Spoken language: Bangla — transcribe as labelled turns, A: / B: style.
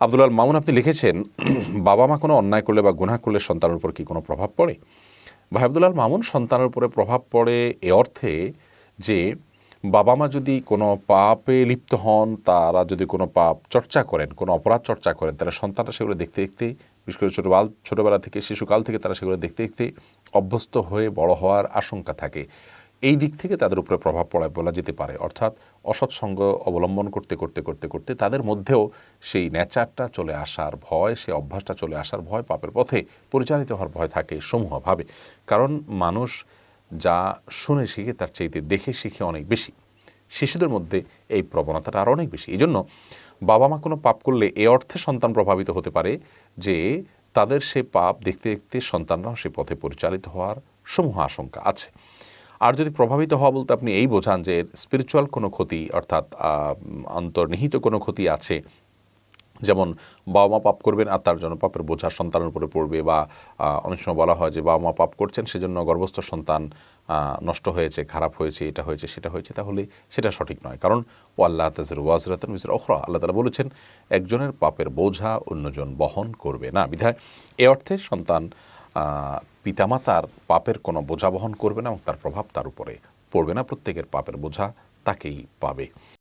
A: আব্দুল মামুন, আপনি লিখেছেন বাবা মা কোনো অন্যায় করলে বা গুনাহ করলে সন্তানের উপর কি কোনো প্রভাব পড়ে? ভাই আব্দুল মামুন, সন্তানের উপরে প্রভাব পড়ে এ অর্থে যে বাবা মা যদি কোনো পাপে লিপ্ত হন, তারা যদি কোনো পাপ চর্চা করেন, কোনো অপরাধ চর্চা করেন, তারা সন্তানরা সেগুলো দেখতে দেখতে, বিশেষ করে ছোটোবেলা থেকে, শিশুকাল থেকে তারা সেগুলো দেখতে দেখতে অভ্যস্ত হয়ে বড় হওয়ার আশঙ্কা থাকে। এই দিক থেকে তাদের উপরে প্রভাব পড়ায় বলা যেতে পারে। অর্থাৎ অসৎসঙ্গ অবলম্বন করতে করতে করতে করতে তাদের মধ্যেও সেই নেচারটা চলে আসার ভয়, সেই অভ্যাসটা চলে আসার ভয়, পাপের পথে পরিচালিত হওয়ার ভয় থাকে সমূহভাবে। কারণ মানুষ যা শুনে শিখে তার চাইতে দেখে শিখে অনেক বেশি। শিশুদের মধ্যে এই প্রবণতাটা আরও অনেক বেশি। এই জন্য বাবা মা কোনো পাপ করলে এ অর্থে সন্তান প্রভাবিত হতে পারে যে তাদের সে পাপ দেখতে দেখতে সন্তানরাও সে পথে পরিচালিত হওয়ার সমূহ আশঙ্কা আছে। আর যদি প্রভাবিত হওয়া বলতে আপনি এই বোঝান যে স্পিরিচুয়াল কোনো ক্ষতি, অর্থাৎ অন্তর্নিহিত কোনো ক্ষতি আছে, যেমন বাবা মা পাপ করবেন আর তার জন্য পাপের বোঝা সন্তানের উপরে পড়বে, বা অনেক সময় বলা হয় যে বাবা মা পাপ করছেন সেজন্য গর্ভস্থ সন্তান নষ্ট হয়েছে, খারাপ হয়েছে, এটা হয়েছে, সেটা হয়েছে, তাহলে সেটা সঠিক নয়। কারণ ও আল্লাহ তাজিরু ওয়াজিরাতুন বিজরা উখরা, আল্লাহ তাআলা বলেছেন একজনের পাপের বোঝা অন্যজন বহন করবে না। বিধায় এ অর্থে সন্তান পিতামাতার পাপের কোনো বোঝা বহন করবে না এবং তার প্রভাব তার উপরে পড়বে না। প্রত্যেকের পাপের বোঝা তাকেই পাবে।